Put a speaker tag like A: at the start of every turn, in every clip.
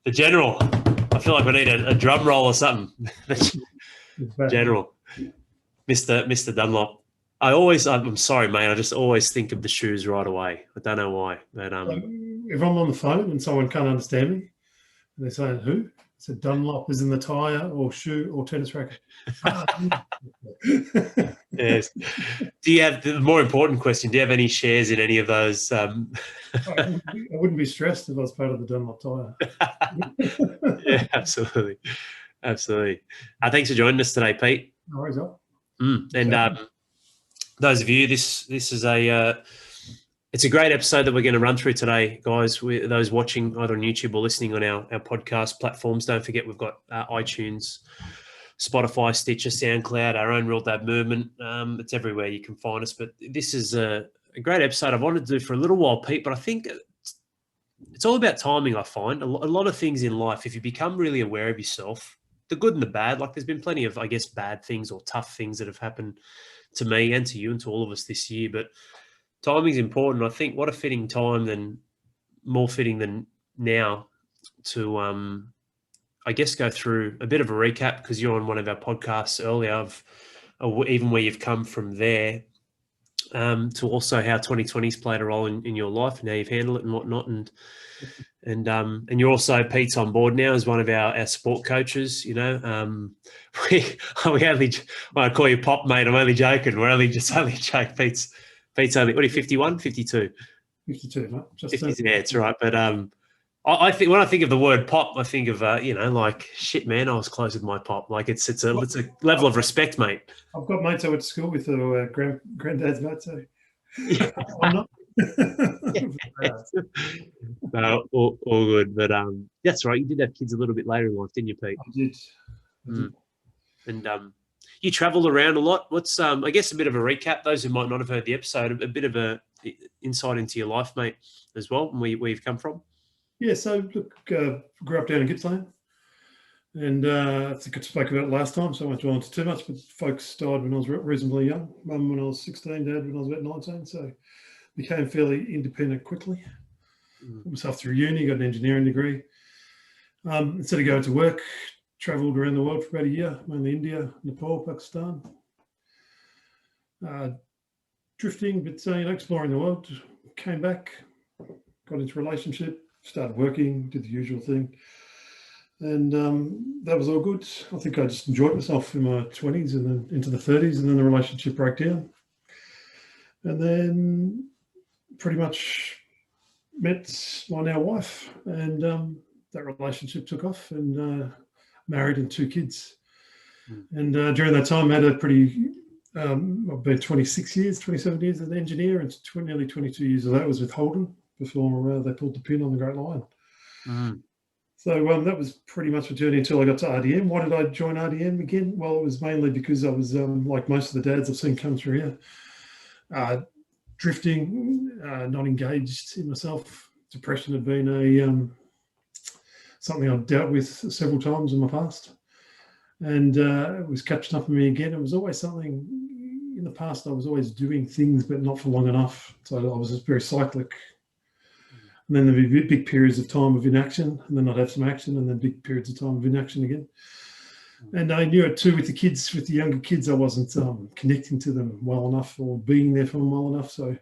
A: The general. I feel like we need a drum roll or something. General. Mr. Dunlop. I'm sorry, mate. I just always think of the shoes right away. I don't know why. But
B: if I'm on the phone and someone can't understand me, they're saying who? So Dunlop is in the tyre or shoe or tennis racket.
A: Yes. Do you have the more important question? Do you have any shares in any of those?
B: I wouldn't be stressed if I was part of the Dunlop tyre.
A: Yeah, absolutely. Thanks for joining us today, Pete.
B: No worries,
A: And those of you, this is it's a great episode that we're going to run through today, guys. Those watching either on YouTube or listening on our podcast platforms, don't forget we've got iTunes, Spotify, Stitcher, SoundCloud, our own Real Dad movement. It's everywhere you can find us. But this is a great episode I've wanted to do for a little while, Pete, but I think it's all about timing, I find. A lot of things in life, if you become really aware of yourself, the good and the bad, like there's been plenty of, I guess, bad things or tough things that have happened to me and to you and to all of us this year, but timing is important. I think what a fitting time more fitting than now to, I guess, go through a bit of a recap because you're on one of our podcasts earlier of even where you've come from there, to also how 2020's played a role in your life and how you've handled it and whatnot. And you're also, Pete's on board now as one of our support coaches. We only, when I call you Pop, mate, I'm only joking. We're only joking. Pete's only, what are you, 51, 52?
B: 52, mate.
A: Yeah, it's right. But I think when I think of the word pop, I think of like, shit, man, I was close with my pop. Like it's a level of respect, mate.
B: I've got mates I went to school with who are granddad's mates. So
A: yeah.
B: I'm not.
A: No, all good. But that's right. You did have kids a little bit later in life, didn't you, Pete?
B: I did.
A: And you travelled around a lot. What's I guess a bit of a recap, those who might not have heard the episode, a bit of a insight into your life, mate, as well, and where you've come from.
B: Yeah, so look, grew up down in Gippsland, and I think I spoke about it last time, so I won't go into too much, but folks died when I was reasonably young. Mum when I was 16, Dad when I was about 19, so became fairly independent quickly. Put myself through uni, got an engineering degree. Instead of going to work, travelled around the world for about a year, mainly India, Nepal, Pakistan. Drifting, but exploring the world. Came back, got into a relationship, started working, did the usual thing. And that was all good. I think I just enjoyed myself in my 20s and then into the 30s, and then the relationship broke down. And then pretty much met my now wife, and that relationship took off, and married and 2 kids. And during that time, I had a pretty, I've been 27 years as an engineer, and nearly 22 years of that was with Holden before they pulled the pin on the Great Lion. So that was pretty much a journey until I got to RDM. Why did I join RDM again? Well, it was mainly because I was, like most of the dads I've seen come through here, drifting, not engaged in myself. Depression had been something I've dealt with several times in my past, and it was catching up with me again. It was always something in the past. I was always doing things, but not for long enough. So I was just very cyclic. And then there'd be big periods of time of inaction, and then I'd have some action, and then big periods of time of inaction again. And I knew it too with the kids, with the younger kids. I wasn't connecting to them well enough or being there for them well enough. So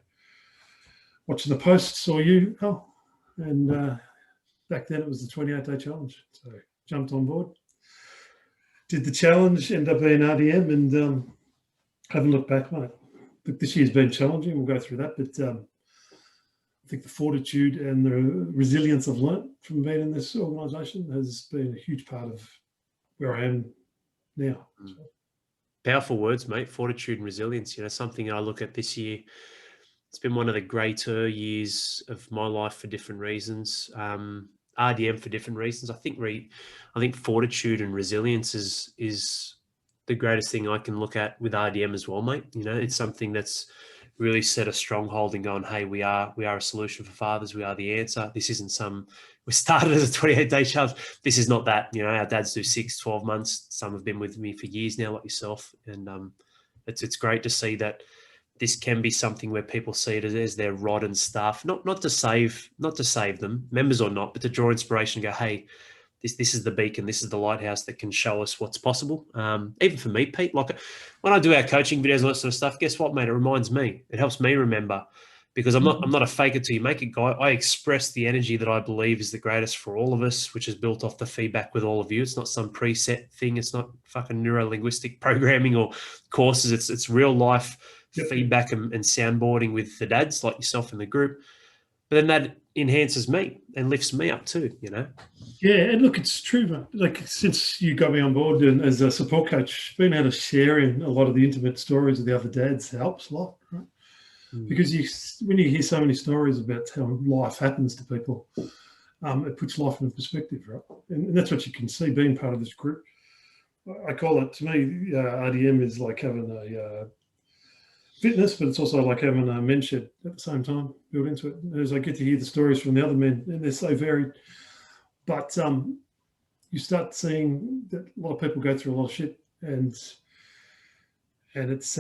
B: watching the post, saw you, and back then it was the 28-day challenge. So jumped on board, did the challenge, ended up being RDM, and haven't looked back, mate. Look, this year's been challenging. We'll go through that, but I think the fortitude and the resilience I've learnt from being in this organisation has been a huge part of where I am now.
A: Powerful words, mate. Fortitude and resilience. Something I look at this year. It's been one of the greater years of my life for different reasons. RDM for different reasons. I think fortitude and resilience is the greatest thing I can look at with RDM as well, mate. It's something that's really set a stronghold in going, hey, we are a solution for fathers. We are the answer. This isn't we started as a 28-day challenge. This is not that. Our dads do 6, 12 months. Some have been with me for years now, like yourself. And it's great to see that this can be something where people see it as their rod and staff, not to save them, members or not, but to draw inspiration and go, hey, this is the beacon, this is the lighthouse that can show us what's possible. Even for me, Pete, like when I do our coaching videos and that sort of stuff, guess what, mate? It reminds me. It helps me remember, because I'm not a fake it till you make it guy. I express the energy that I believe is the greatest for all of us, which is built off the feedback with all of you. It's not some preset thing. It's not fucking neuro-linguistic programming or courses. It's real life feedback and soundboarding with the dads like yourself in the group. But then that enhances me and lifts me up too, you know?
B: Yeah, and look, it's true, man. Like, since you got me on board and as a support coach, being able to share in a lot of the intimate stories of the other dads helps a lot, right? Because when you hear so many stories about how life happens to people, it puts life in perspective, right? And that's what you can see being part of this group. I call it, to me, RDM is like having a fitness, but it's also like having a men's shed at the same time built into it. As I get to hear the stories from the other men, and they're so varied. But you start seeing that a lot of people go through a lot of shit, and it's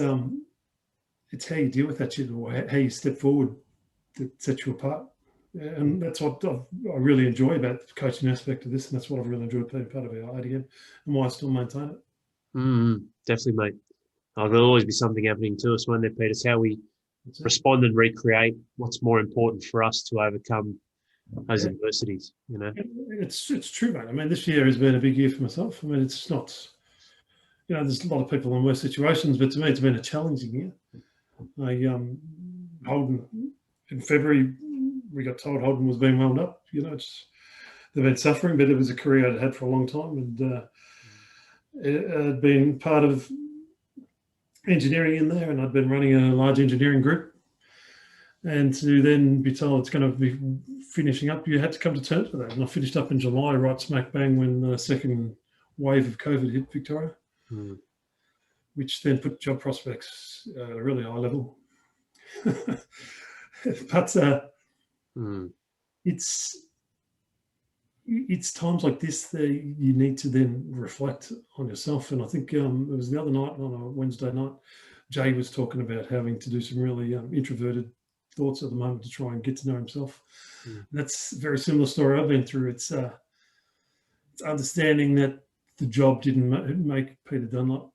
B: how you deal with that shit, or how you step forward that sets you apart. And that's what I really enjoy about the coaching aspect of this, and that's what I've really enjoyed being part of our IDM, and why I still maintain it.
A: Definitely, mate. There'll always be something happening to us, won't there, Pete? It's how we respond and recreate what's more important for us to overcome those adversities, you know?
B: It's true, mate. I mean, this year has been a big year for myself. I mean, it's not, there's a lot of people in worse situations, but to me, it's been a challenging year. Holden, in February, we got told Holden was being wound up. They've been suffering, but it was a career I'd had for a long time, and it had been part of engineering in there, and I'd been running a large engineering group. And to then be told it's going to be finishing up, you had to come to terms with that. And I finished up in July, right smack bang when the second wave of COVID hit Victoria, which then put job prospects at a really high level. But it's times like this that you need to then reflect on yourself. And I think it was the other night, on a Wednesday night, Jay was talking about having to do some really introverted thoughts at the moment to try and get to know himself. That's a very similar story I've been through. It's understanding that the job didn't make Peter Dunlop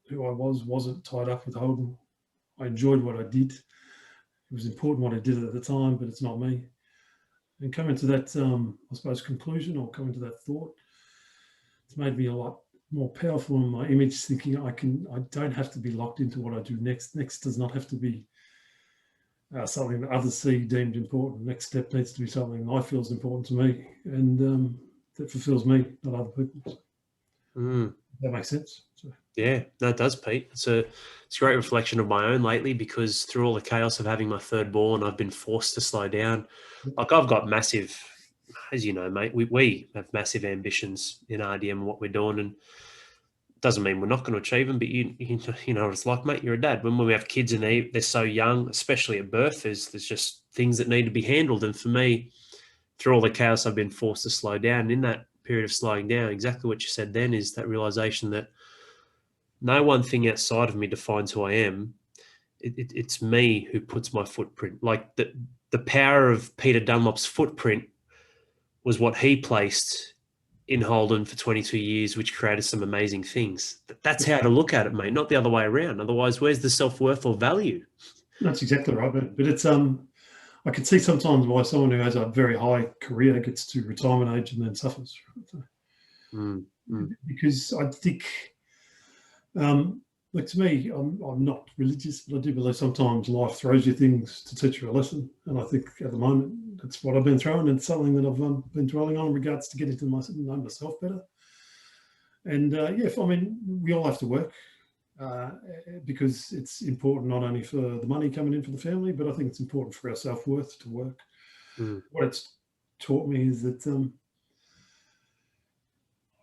B: who I wasn't tied up with Holden. I enjoyed what I did. It was important what I did at the time, but it's not me. And coming to that, I suppose, conclusion, or coming to that thought, it's made me a lot more powerful in my image, thinking I don't have to be locked into what I do next. Next does not have to be something that others see deemed important. Next step needs to be something I feel is important to me, and that fulfills me, not other people. That makes sense. So.
A: Yeah, that does, Pete. It's a great reflection of my own lately, because through all the chaos of having my third born, I've been forced to slow down. Like, I've got massive, as you know, mate, we have massive ambitions in RDM and what we're doing, and doesn't mean we're not going to achieve them, but you know what it's like, mate. You're a dad. When we have kids and they're so young, especially at birth, there's just things that need to be handled. And for me, through all the chaos, I've been forced to slow down. And in that period of slowing down, exactly what you said then is that realization that no one thing outside of me defines who I am. It's me who puts my footprint. Like the power of Peter Dunlop's footprint was what he placed in Holden for 22 years, which created some amazing things. That's how to look at it, mate, not the other way around. Otherwise, where's the self-worth or value?
B: That's exactly right, man. But it's I can see sometimes why someone who has a very high career gets to retirement age and then suffers. Because I think, like, to me, I'm not religious, but I do believe sometimes life throws you things to teach you a lesson. And I think at the moment, that's what I've been thrown. And it's something that I've been dwelling on in regards to getting to know myself better. And I mean, we all have to work because it's important not only for the money coming in for the family, but I think it's important for our self-worth to work. What it's taught me is that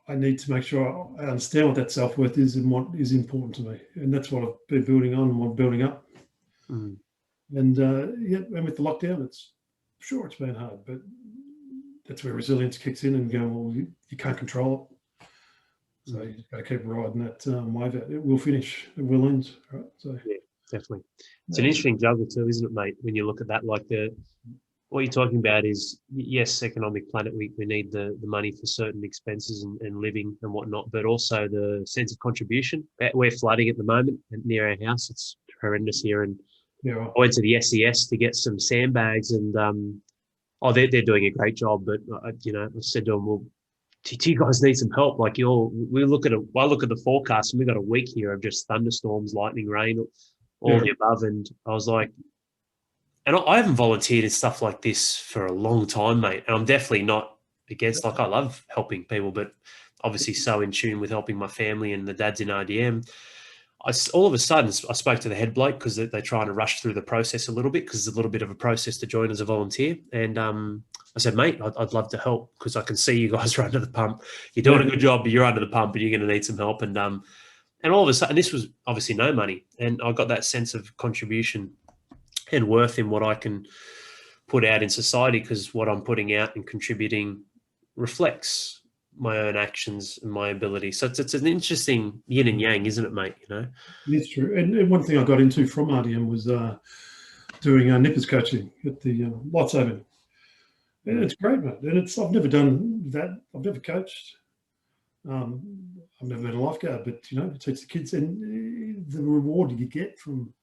B: I need to make sure I understand what that self-worth is and what is important to me. And that's what I've been building on and what I'm building up. And and with the lockdown, it's been hard, but that's where resilience kicks in and go, well, you can't control it. So you just got to keep riding that wave out. It will finish. It will end. Right. So
A: Definitely. It's an interesting juggle too, isn't it, mate? When you look at that, like what you're talking about is, yes, economic planet, we need the money for certain expenses and living and whatnot, but also the sense of contribution. We're flooding at the moment near our house. It's horrendous here. And
B: Yeah.
A: I went to the SES to get some sandbags and, they're doing a great job. But, I said to them, well, do you guys need some help? Like I look at the forecast and we've got a week here of just thunderstorms, lightning, rain, all the above. And I was like, and I haven't volunteered in stuff like this for a long time, mate. And I'm definitely not against, like, I love helping people, but obviously so in tune with helping my family and the dads in RDM. All of a sudden, I spoke to the head bloke because they're trying to rush through the process a little bit because it's a little bit of a process to join as a volunteer. And I said, mate, I'd love to help because I can see you guys are under the pump. You're doing a good job, but you're under the pump and you're going to need some help. And all of a sudden, this was obviously no money. And I got that sense of contribution and worth in what I can put out in society because what I'm putting out and contributing reflects my own actions and my ability. So it's an interesting yin and yang, isn't it, mate?
B: It's true. And one thing I got into from RDM was doing nippers coaching at the lightsaber. And it's great, mate. And I've never done that. I've never coached. I've never been a lifeguard, but it teach the kids, and the reward you get from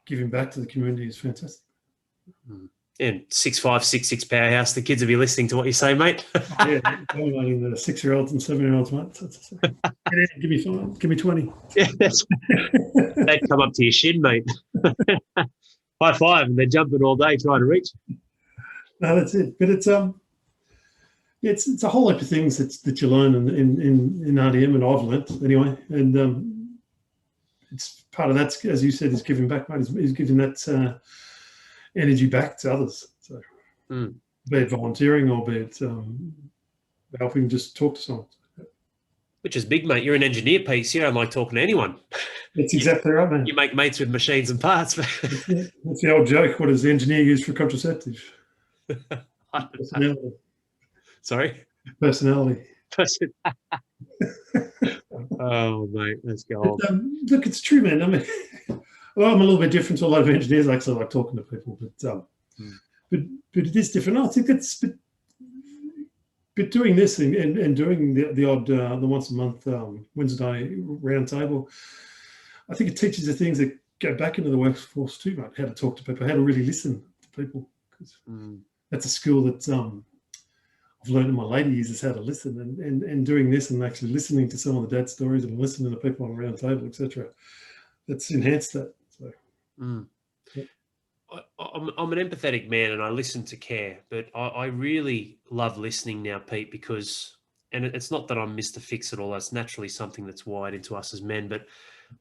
B: giving back to the community is fantastic.
A: And 6'5", 6'6" powerhouse. The kids will be listening to what you say, mate.
B: Yeah, dominating the 6-year-olds and 7-year-olds, mate. Give me 5, give me 20.
A: Yeah, they'd come up to your shin, mate. High five, and they're jumping all day trying to reach.
B: No, that's it. But it's a whole heap of things that you learn in RDM, and I've learnt anyway. And it's part of that, as you said, is giving back, mate. Is giving that energy back to others. So, be it volunteering or be it helping just talk to someone.
A: Which is big, mate. You're an engineer, Pete. You don't like talking to anyone.
B: That's exactly right, mate.
A: You make mates with machines and parts.
B: That's the old joke. What does the engineer use for contraceptive? Personality.
A: Sorry?
B: Personality.
A: Oh, mate, let's go on.
B: But, look, it's true, man. I mean, well, I'm a little bit different to a lot of engineers. I actually like talking to people, but it is different. I think that's but doing this and doing the odd the once a month Wednesday round table, I think it teaches the things that go back into the workforce too, mate. How to talk to people, how to really listen to people. That's a skill that I've learned in my later years, is how to listen, and doing this and actually listening to some of the dad stories and listening to people on the round table, etc. That's enhanced that. So.
A: Yeah. I'm an empathetic man and I listen to care, but I really love listening now, Pete, because, and it's not that I'm Mr. Fix-It-All, that's naturally something that's wired into us as men, but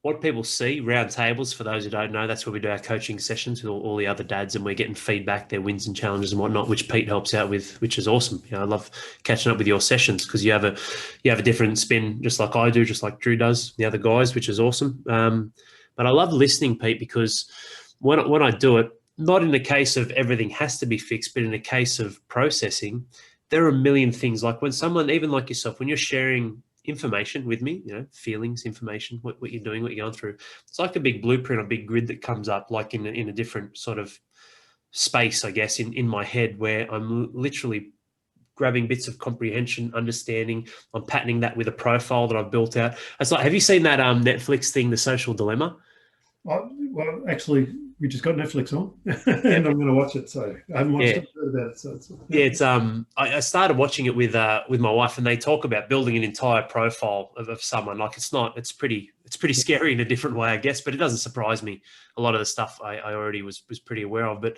A: what people see, round tables, for those who don't know, that's where we do our coaching sessions with all the other dads, and we're getting feedback, their wins and challenges and whatnot, which Pete helps out with, which is awesome. I love catching up with your sessions because you have a different spin, just like I do, just like Drew does, the other guys, which is awesome. But I love listening, Pete, because when I do it, not in a case of everything has to be fixed, but in a case of processing, there are a million things. Like when someone, even like yourself, when you're sharing information with me, feelings, information, what you're doing, what you're going through, it's like a big blueprint, a big grid that comes up like in a different sort of space, I guess, in my head, where I'm literally grabbing bits of comprehension, understanding. I'm patterning that with a profile that I've built out. It's like, have you seen that Netflix thing, The Social Dilemma?
B: Well, actually, we just got Netflix on, and I'm going to watch it. So I haven't watched it, heard about it. So
A: it's I started watching it with my wife, and they talk about building an entire profile of someone. Like it's pretty scary in a different way, I guess, but it doesn't surprise me. A lot of the stuff I already was pretty aware of, but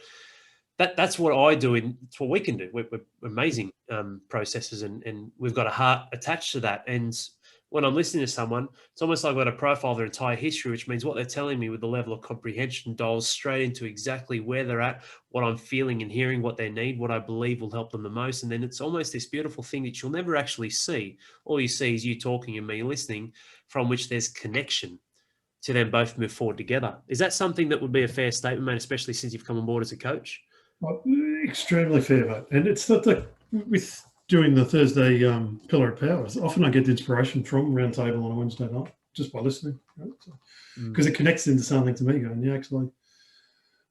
A: that's what I do, and it's what we can do. We're amazing processes, and we've got a heart attached to that. And when I'm listening to someone, it's almost like I've got to profile their entire history, which means what they're telling me with the level of comprehension dials straight into exactly where they're at, what I'm feeling and hearing, what they need, what I believe will help them the most. And then it's almost this beautiful thing that you'll never actually see. All you see is you talking and me listening, from which there's connection to then both move forward together. Is that something that would be a fair statement, mate, especially since you've come on board as a coach?
B: Well, extremely fair, mate. And it's not like with doing the Thursday Pillar of Powers, often I get the inspiration from Roundtable on a Wednesday night. just by listening, because it connects into something to me. Going, yeah, actually,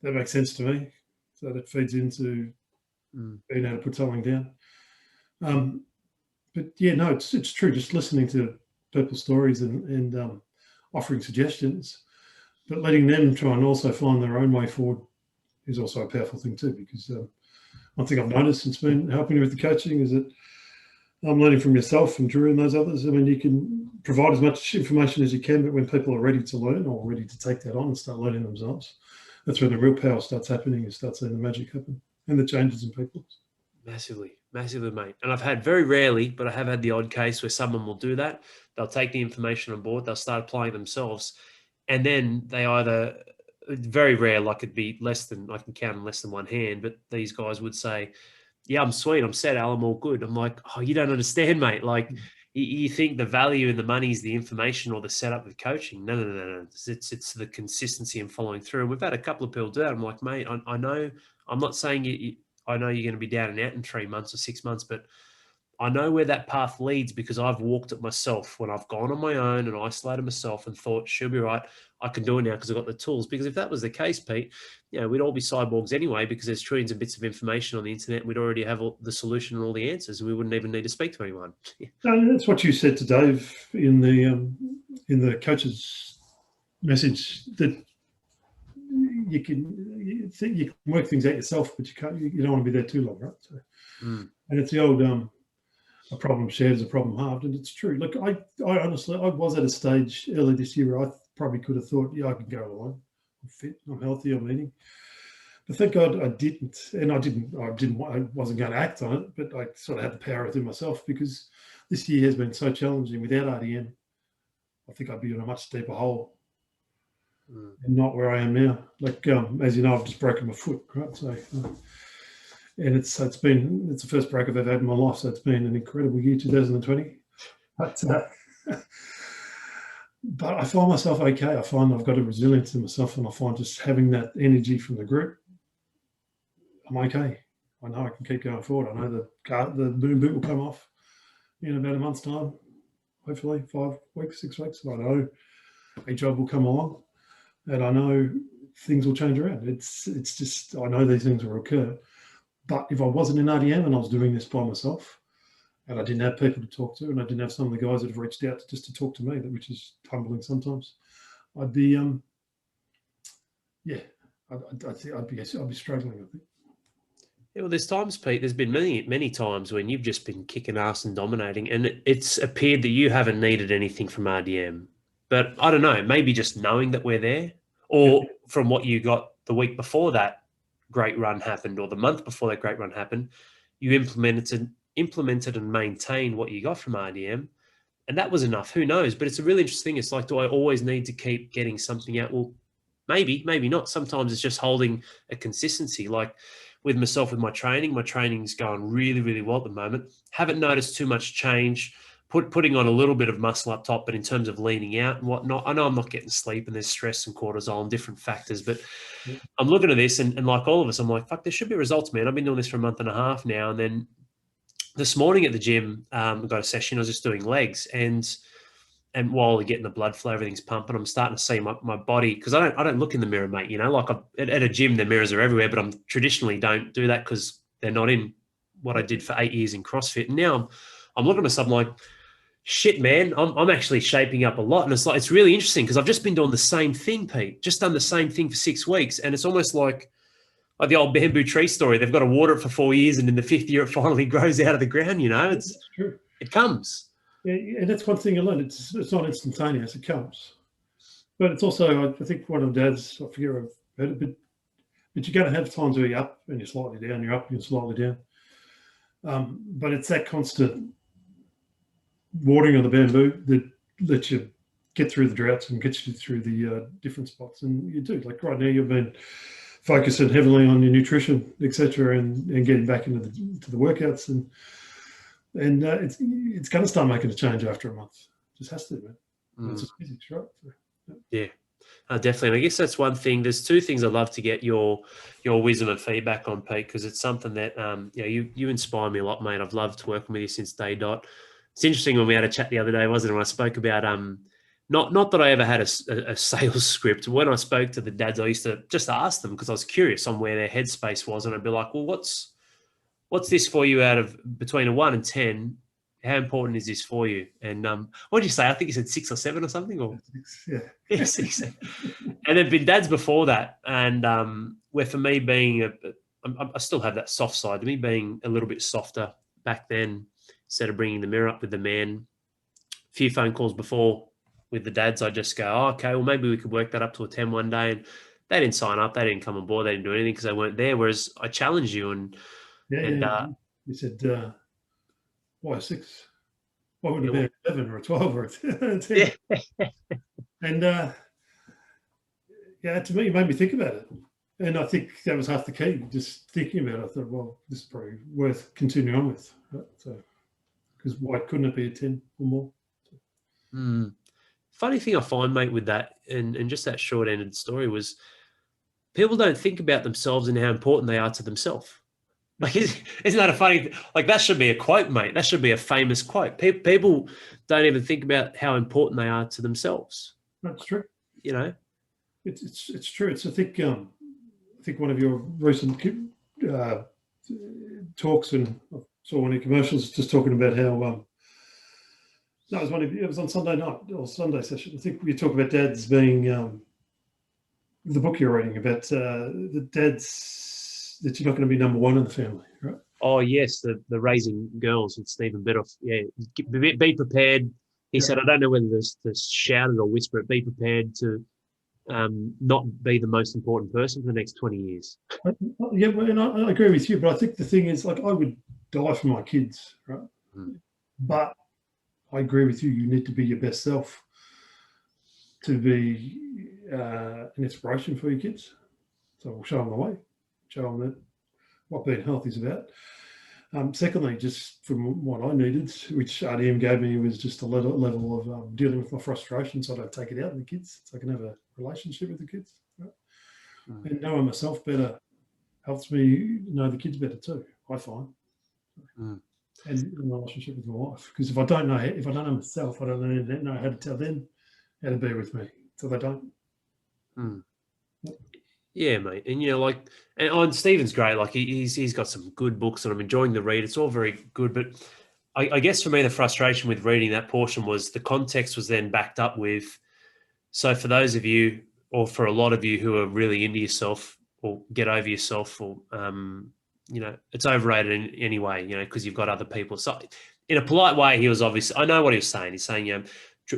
B: that makes sense to me. So that feeds into being able to put something down. But yeah, no, it's true. Just listening to people's stories and offering suggestions, but letting them try and also find their own way forward is also a powerful thing too. Because one thing I've noticed since been helping you with the coaching is that I'm learning from yourself and Drew and those others. I mean, you can provide as much information as you can, but when people are ready to learn or ready to take that on and start learning themselves, that's when the real power starts happening. You start seeing the magic happen and the changes in people.
A: Massively, mate. And I've had very rarely, but I have had the odd case where someone will do that. They'll take the information on board, they'll start applying themselves, and then they either, very rare, like it'd be less than, I can count on less than one hand, but these guys would say, yeah, I'm sweet, I'm set, Al, I'm all good. I'm like, oh, you don't understand, mate. Like, you think the value in the money is the information or the setup with coaching. No. It's the consistency and following through. And we've had a couple of people do that. I'm like, mate, I know, I'm not saying I know you're going to be down and out in 3 months or 6 months, but I know where that path leads because I've walked it myself when I've gone on my own and isolated myself and thought, she'll be right. I can do it now because I've got the tools. Because if that was the case, Pete, we'd all be cyborgs anyway because there's trillions of bits of information on the internet. We'd already have the solution and all the answers. We wouldn't even need to speak to anyone.
B: No, that's what you said to Dave in the coach's message, that you can work things out yourself, but you don't want to be there too long, right? So, and it's the old a problem shared is a problem halved, and it's true. Look, I honestly, I was at a stage early this year where I probably could have thought, yeah, I can go alone. I'm fit, I'm healthy, I'm eating. But thank God I didn't, and I wasn't going to act on it, but I sort of had the power within myself, because this year has been so challenging. Without RDM, I think I'd be in a much deeper hole, and not where I am now. Like, as you know, I've just broken my foot, right? So, and it's the first break I've ever had in my life. So it's been an incredible year, 2020. But I find myself okay. I find I've got a resilience in myself, and I find just having that energy from the group, I'm okay. I know I can keep going forward. I know the boom boot will come off in about a month's time, hopefully 5 weeks, 6 weeks. I know a job will come along, and I know things will change around. It's just, I know these things will occur. But if I wasn't in RDM and I was doing this by myself, and I didn't have people to talk to, and I didn't have some of the guys that have reached out just to talk to me, which is humbling sometimes, I'd be, I'd be struggling, I think.
A: Yeah, well, there's times, Pete, there's been many times when you've just been kicking ass and dominating, and it's appeared that you haven't needed anything from RDM. But I don't know, maybe just knowing that we're there, or from what you got the week before that great run happened, or the month before that great run happened, you implemented and maintained what you got from RDM, and that was enough. Who knows? But it's a really interesting thing. It's like, do I always need to keep getting something out? Well, maybe not. Sometimes it's just holding a consistency. Like with myself, with my training's going really, really well at the moment. Haven't noticed too much change. Putting on a little bit of muscle up top, but in terms of leaning out and whatnot, I know I'm not getting sleep, and there's stress and cortisol and different factors, but I'm looking at this and like all of us, I'm like, fuck, there should be results, man. I've been doing this for a month and a half now. And then this morning at the gym, I got a session. I was just doing legs, and while you're getting the blood flow, everything's pumping. I'm starting to see my body, because I don't look in the mirror, mate. Like at a gym, the mirrors are everywhere, but I'm traditionally don't do that because they're not in what I did for 8 years in CrossFit. And now I'm looking at myself, I'm like, shit, man, I'm actually shaping up a lot. And it's really interesting because I've just been doing the same thing, Pete. Just done the same thing for 6 weeks, and it's almost like the old bamboo tree story. They've got to water it for 4 years, and in the 5th year, it finally grows out of the ground. It's
B: true.
A: It comes.
B: Yeah, and that's one thing you learn. It's not instantaneous. It comes, but it's also, I think one of Dad's, I forget where I've heard it, but you're going to have times where you're up and you're slightly down. You're up and you're slightly down. But it's that constant watering of the bamboo that lets you get through the droughts and gets you through the different spots. And you do. Like right now, you've been focusing heavily on your nutrition, etc., and getting back into the workouts, and it's going to start making a change after a month. It just has to, man. It's just physics, right? So,
A: yeah. Definitely. And I guess that's one thing. There's two things I'd love to get your wisdom and feedback on, Pete, because it's something that you inspire me a lot, mate. I've loved working with you since day dot. It's interesting when we had a chat the other day, wasn't it? When I spoke about Not that I ever had a sales script. When I spoke to the dads, I used to just ask them because I was curious on where their headspace was, and I'd be like, "Well, what's this for you out of between a 1 and 10? How important is this for you?" And what did you say? I think you said 6 or 7 or something, or
B: Yeah.
A: yeah, 6. And there've been dads before that, and where for me being I still have that soft side to me, being a little bit softer back then, instead of bringing the mirror up with the man. A few phone calls before with the dads, I just go, oh, okay, well, maybe we could work that up to a 10 one day. And they didn't sign up. They didn't come on board. They didn't do anything because they weren't there. Whereas I challenged you and
B: You said, why 6? Why would it be 11 or a 12 or a 10?
A: Yeah.
B: And to me, it made me think about it. And I think that was half the key, just thinking about it. I thought, well, this is probably worth continuing on with. Right? So, because why couldn't it be a 10 or more?
A: Funny thing I find, mate, with that and just that short-ended story was people don't think about themselves and how important they are to themselves. Like, isn't that a funny? Like, that should be a quote, mate. That should be a famous quote. People don't even think about how important they are to themselves.
B: That's true.
A: You know,
B: it's true. It's I think one of your recent talks, and I saw one of your commercials just talking about how. No, it was on Sunday night or Sunday session. I think we talk about dads being the book you're reading about the dads that you're not going to be number one in the family, right?
A: Oh yes, the Raising Girls with Stephen Biddulph. Yeah, be prepared. He said, I don't know whether to shout it or whisper it. Be prepared to not be the most important person for the next 20 years.
B: Yeah, and I agree with you, but I think the thing is, like, I would die for my kids, right? But I agree with you. You need to be your best self to be an inspiration for your kids. So we'll show them the way, show them that what being healthy is about. Secondly, just from what I needed, which RDM gave me, was just a level of dealing with my frustration, so I don't take it out on the kids, so I can have a relationship with the kids. Right? And knowing myself better helps me know the kids better too, I find. And in relationship with my wife, because if I don't know myself, I don't know how to tell them how to be with me, so they don't.
A: Yeah, mate, and and Stephen's great. Like he's got some good books, and I'm enjoying the read. It's all very good, but I guess for me the frustration with reading that portion was the context was then backed up with. So for those of you, or for a lot of you who are really into yourself or get over yourself, or it's overrated anyway, because you've got other people. So in a polite way, he was obviously, I know what he was saying. He's saying,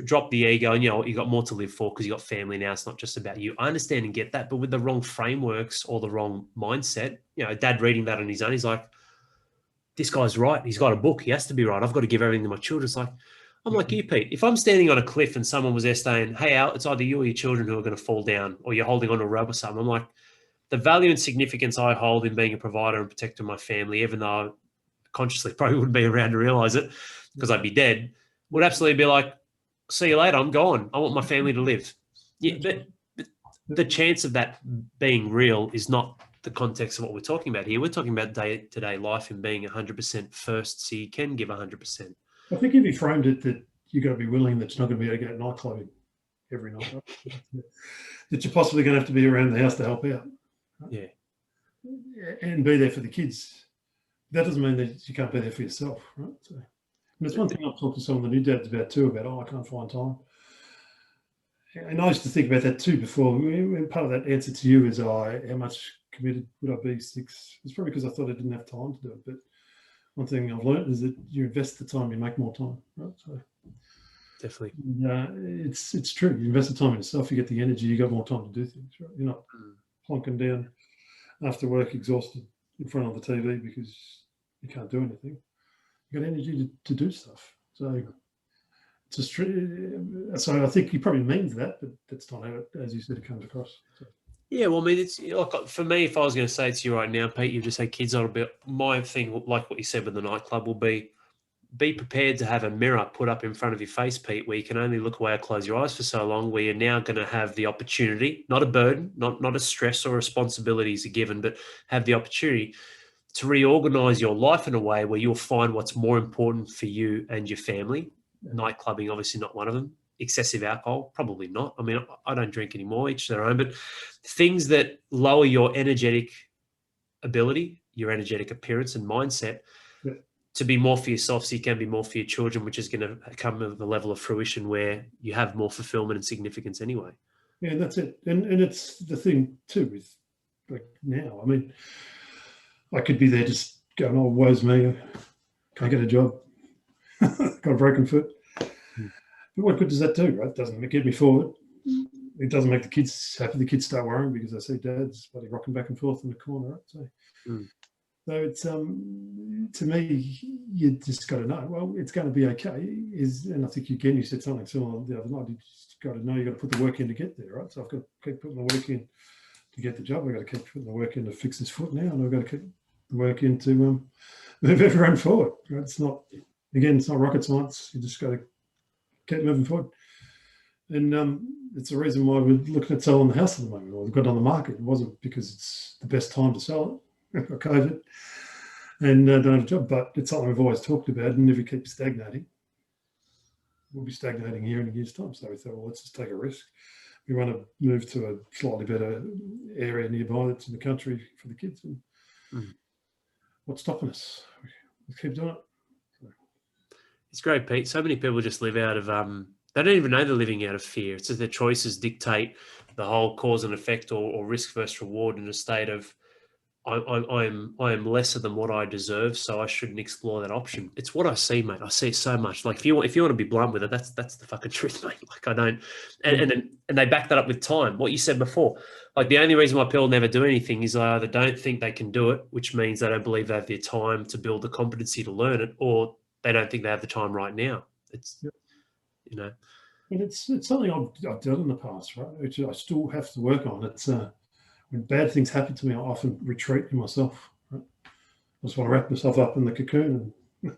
A: drop the ego and, you got more to live for because you got family now. It's not just about you. I understand and get that, but with the wrong frameworks or the wrong mindset, dad reading that on his own, he's like, this guy's right. He's got a book. He has to be right. I've got to give everything to my children. It's like, I'm like you, Pete. If I'm standing on a cliff and someone was there saying, hey, Al, it's either you or your children who are going to fall down, or you're holding onto a rope or something, I'm like, the value and significance I hold in being a provider and protector of my family, even though I consciously probably wouldn't be around to realize it because I'd be dead, would absolutely be like, see you later, I'm gone. I want my family to live. Yeah, but the chance of that being real is not the context of what we're talking about here. We're talking about day-to-day life and being 100% first, so you can give 100%.
B: I think if you framed it that you've got to be willing that you're not going to be able to go nightclubbing every night, right? That you're possibly going to have to be around the house to help out. Right? Yeah. And be there for the kids. That doesn't mean that you can't be there for yourself, right? So, and it's one thing I've talked to some of the new dads about too, about, I can't find time. And I used to think about that too before. Part of that answer to you is, how much committed would I be 6? It's probably because I thought I didn't have time to do it. But one thing I've learned is that you invest the time, you make more time, right? So
A: definitely,
B: it's true. You invest the time in yourself, you get the energy, you got more time to do things, right? You're not plonking down after work exhausted in front of the TV because you can't do anything. You got energy to do stuff. So it's just true. So I think he probably means that, but that's not how it, as you said, it comes across. So.
A: Yeah, well, I mean, it's like, for me, if I was going to say to you right now, Pete, you just say kids on a bit. My thing, like what you said with the nightclub, will be prepared to have a mirror put up in front of your face, Pete, where you can only look away or close your eyes for so long, where you're now going to have the opportunity, not a burden, not a stress or responsibilities are given, but have the opportunity to reorganize your life in a way where you'll find what's more important for you and your family. Nightclubbing, obviously not one of them, excessive alcohol? Probably not. I mean, I don't drink anymore, each their own, but things that lower your energetic ability, your energetic appearance and mindset to be more for yourself so you can be more for your children, which is going to come to the level of fruition where you have more fulfillment and significance anyway.
B: Yeah, that's it. And it's the thing too with like now. I mean, I could be there just going, oh, woe's me, can't get a job, got a broken foot. But what good does that do, right? It doesn't get me forward. It doesn't make the kids happy. The kids start worrying because they see dad's bloody rocking back and forth in the corner, right? So it's to me, you just got to know, well, it's going to be okay. And I think you said something similar the other night. You just got to know you got to put the work in to get there, right? So I've got to keep putting the work in to get the job. I've got to keep putting the work in to fix this foot now, and I've got to keep the work in to move everyone forward. Right? It's not rocket science. You just got to keep moving forward. And it's the reason why we're looking at selling the house at the moment, or we've got it on the market. It wasn't because it's the best time to sell it, COVID, and don't have a job, but it's something we've always talked about. And if we keep stagnating, we'll be stagnating here in a year's time. So we thought, well, let's just take a risk. We want to move to a slightly better area nearby that's in the country for the kids. And what's stopping us? We keep doing it.
A: It's great, Pete. So many people just live out of they don't even know they're living out of fear. It's just their choices dictate the whole cause and effect or risk versus reward in a state of I am lesser than what I deserve, so I shouldn't explore that option. It's what I see, mate. I see it so much. Like if you want to be blunt with it, that's the fucking truth, mate. Like I don't, and they back that up with time. What you said before, like the only reason why people never do anything is they either don't think they can do it, which means they don't believe they have the time to build the competency to learn it, or they don't think they have the time right now. It's you know.
B: And it's something I've done in the past, right? Which I still have to work on. It's when bad things happen to me, I often retreat in myself. Right? I just want to wrap myself up in the cocoon, and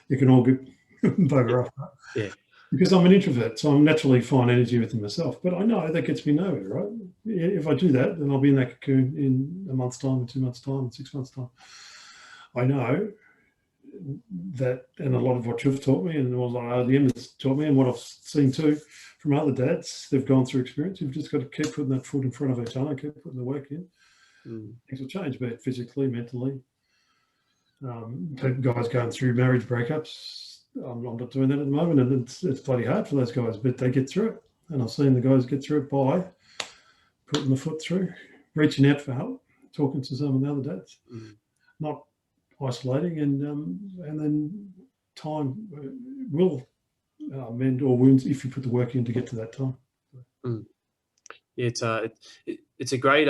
B: you can all get bugger off. Right?
A: Yeah.
B: Because I'm an introvert, so I'm naturally find energy within myself. But I know that gets me nowhere, right? If I do that, then I'll be in that cocoon in a month's time, in 2 months' time, in 6 months' time. I know that, and a lot of what you've taught me, and what RDM has taught me, and what I've seen too from other dads, they've gone through experience. You've just got to keep putting that foot in front of each other, keep putting the work in. Things will change, be it physically, mentally. Guys going through marriage breakups, I'm not doing that at the moment, and it's bloody hard for those guys, but they get through it. And I've seen the guys get through it by putting the foot through, reaching out for help, talking to some of the other dads, not isolating, and then time will mend all wounds if you put the work in to get to that time.
A: Yeah, it's a great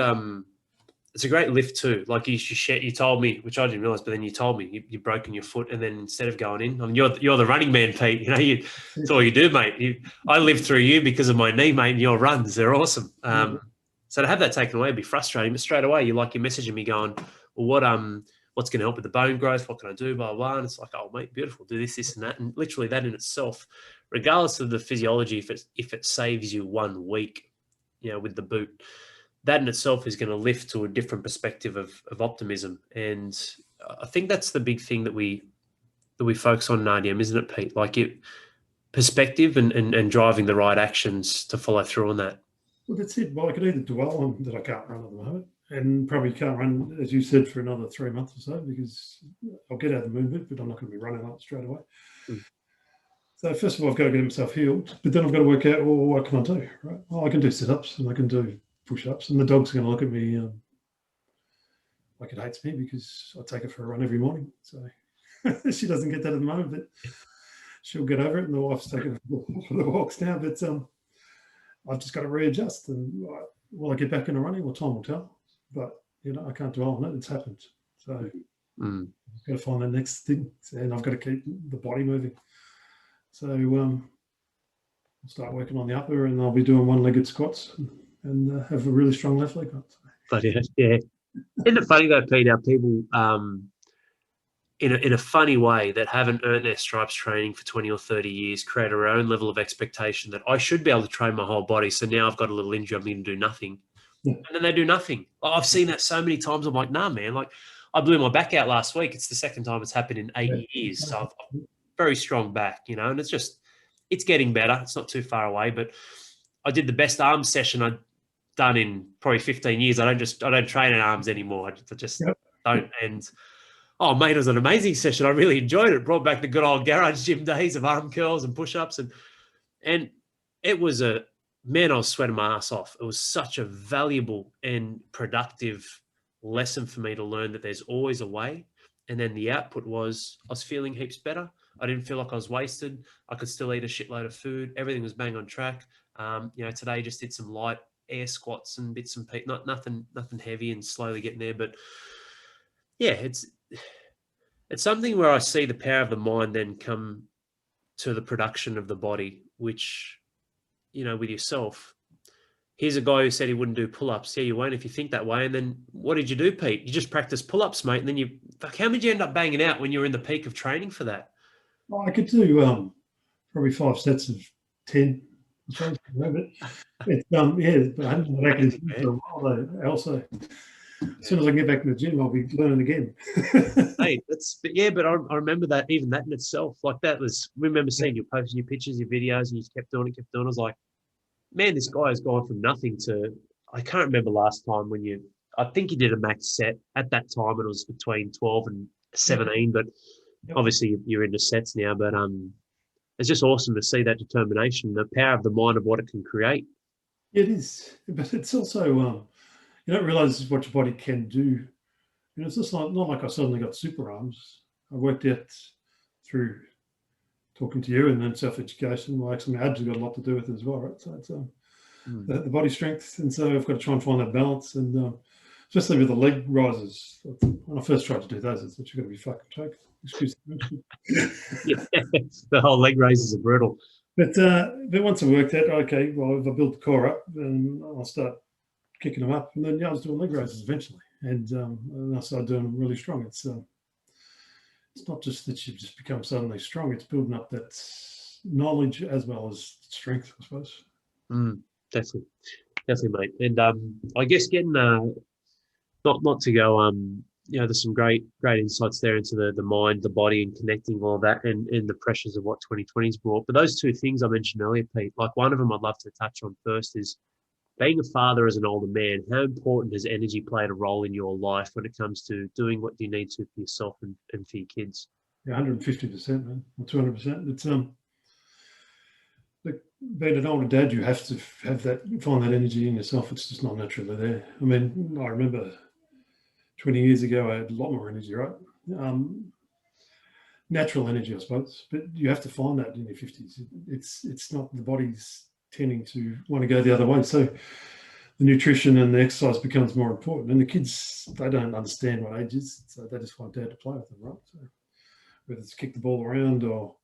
A: lift too. Like you told me, which I didn't realize, but then you told me you've broken your foot, and then instead of going in, I mean, you're the running man, Pete. You know, that's all you do, mate. I lived through you because of my knee, mate. And your runs, they're awesome. So to have that taken away would be frustrating, but straight away you're messaging me going, well, what's going to help with the bone growth? What can I do? Blah, blah. And it's like, oh, mate, beautiful. Do this, and that. And literally that in itself, regardless of the physiology, if it saves you 1 week, with the boot, that in itself is going to lift to a different perspective of optimism. And I think that's the big thing that we focus on in RDM, isn't it, Pete? Like perspective and driving the right actions to follow through on that.
B: Well, that's it. Well, I could either dwell on that I can't run at the moment, and probably can't run, as you said, for another 3 months or so, because I'll get out of the movement, but I'm not going to be running up straight away. So first of all, I've got to get myself healed, but then I've got to work out, well, what can I do, right? Well, I can do sit-ups and I can do push-ups, and the dog's going to look at me like it hates me because I take her for a run every morning. So she doesn't get that at the moment, but she'll get over it, and the wife's taking her for the walks now. But I've just got to readjust, and will I get back into running? Well, time will tell. But I can't dwell on it. It's happened. So I've got to find the next thing, and I've got to keep the body moving. So I'll start working on the upper, and I'll be doing one-legged squats and have a really strong left leg.
A: But yeah. Isn't it funny though, Pete, how people in a funny way that haven't earned their stripes training for 20 or 30 years create their own level of expectation that I should be able to train my whole body, so now I've got a little injury, I'm going to do nothing. And then they do nothing. I've seen that so many times. I'm like, nah, man. Like, I blew my back out last week. It's the second time it's happened in 8 years. So I've very strong back, and it's just it's getting better. It's not too far away, but I did the best arms session I'd done in probably 15 years. I don't train in arms anymore. I just don't. And oh, mate, it was an amazing session. I really enjoyed it. Brought back the good old garage gym days of arm curls and push-ups. And it was I was sweating my ass off. It was such a valuable and productive lesson for me to learn that there's always a way. And then the output was I was feeling heaps better. I didn't feel like I was wasted. I could still eat a shitload of food. Everything was bang on track. Today just did some light air squats and bits and pieces, nothing heavy, and slowly getting there. But yeah, it's something where I see the power of the mind then come to the production of the body, which, with yourself, here's a guy who said he wouldn't do pull-ups. Yeah, you won't if you think that way. And then what did you do, Pete? You just practice pull-ups, mate. And then how many did you end up banging out when you were in the peak of training for that?
B: Well, I could do probably 5 sets of 10. But it's but I haven't been back in the gym for a while though. Also, as soon as I get back to the gym, I'll be learning again.
A: Hey, but I remember that, even that in itself, like that was. I remember seeing you posting your pictures, your videos, and you just kept doing it. I was like, man, this guy has gone from nothing to. I can't remember last time when I think you did a max set at that time, and it was between 12 and 17. But obviously you're into sets now. But it's just awesome to see that determination, the power of the mind of what it can create.
B: It is, but it's also you don't realize what your body can do. It's just not like I suddenly got super arms. I worked out through talking to you and then self-education. Well, actually, my abs have got a lot to do with it as well, right? So it's the body strength, and so I've got to try and find that balance. And especially with the leg rises, when I first tried to do those, I thought you've got to be fucking choked. Excuse me.
A: The whole leg raises are brutal.
B: But once I worked out, okay, well, if I build the core up, then I'll start kicking them up. And then I was doing leg raises eventually, and I started doing them really strong. It's not just that you just become suddenly strong; it's building up that knowledge as well as strength, I suppose.
A: Definitely, mate. And I guess getting not to go there's some great insights there into the mind, the body, and connecting all that, and the pressures of what 2020's brought. But those two things I mentioned earlier, Pete, like one of them I'd love to touch on first is being a father as an older man. How important has energy played a role in your life when it comes to doing what you need to for yourself and for your kids?
B: Yeah, 150%, man, or 200%. It's like being an older dad, you have to find that energy in yourself. It's just not naturally there. I mean, I remember 20 years ago, I had a lot more energy, right? Natural energy, I suppose, but you have to find that in your 50s. It's not, the body's tending to want to go the other way. So the nutrition and the exercise becomes more important. And the kids, they don't understand what age is, so they just want dad to play with them, right? So whether it's kick the ball around or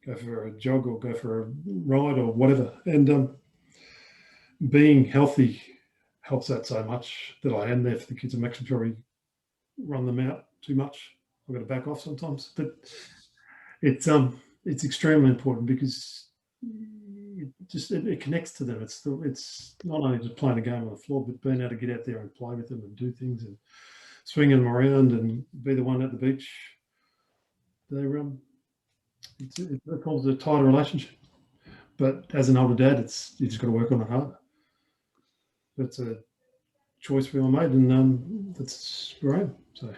B: go for a jog or go for a ride or whatever. And being healthy helps that so much that I am there for the kids. I'm actually probably run them out too much. I've got to back off sometimes, but it's extremely important because it connects to them. It's not only just playing a game on the floor, but being able to get out there and play with them and do things and swinging them around and be the one at the beach. It causes a tighter relationship. But as an older dad, you just got to work on it harder. That's a choice we all made, and that's where I am. So,